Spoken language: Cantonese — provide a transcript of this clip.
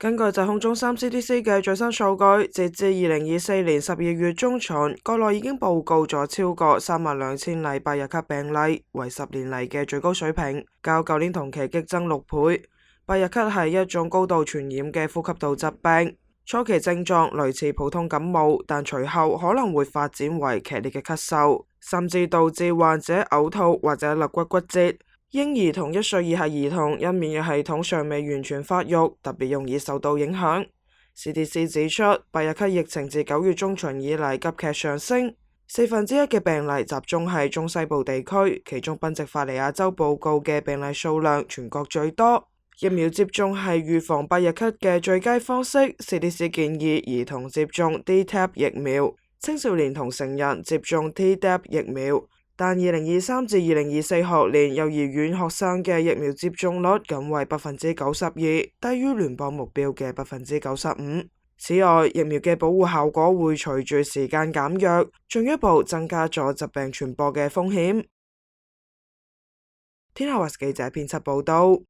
根據疾控中心 CDC 嘅最新數據，截至2024年12月中旬，國內已經報告咗超過32000例百日咳病例，為10年嚟嘅最高水平，較舊年同期激增6倍。百日咳係一種高度傳染嘅呼吸道疾病，初期症狀類似普通感冒，但隨後可能會發展為劇烈嘅咳嗽，甚至導致患者嘔吐或者肋骨骨折。嬰兒同1歲以下兒童因免疫系統尚未完全發育，特別容易受到影響。CDC 指出，百日咳疫情自9月中旬以嚟急劇上升，1/4嘅病例集中喺中西部地區，其中賓夕法尼亞州報告嘅病例數量全國最多。疫苗接種係預防百日咳嘅最佳方式。CDC 建議兒童接種 DTaP 疫苗，青少年同成人接種 Tdap 疫苗。但2023至2024學年幼兒園學生嘅疫苗接種率僅為92%，低於聯邦目標嘅95%。此外，疫苗嘅保護效果會隨住時間減弱，進一步增加咗疾病傳播嘅風險。天下衛視記者編輯報道。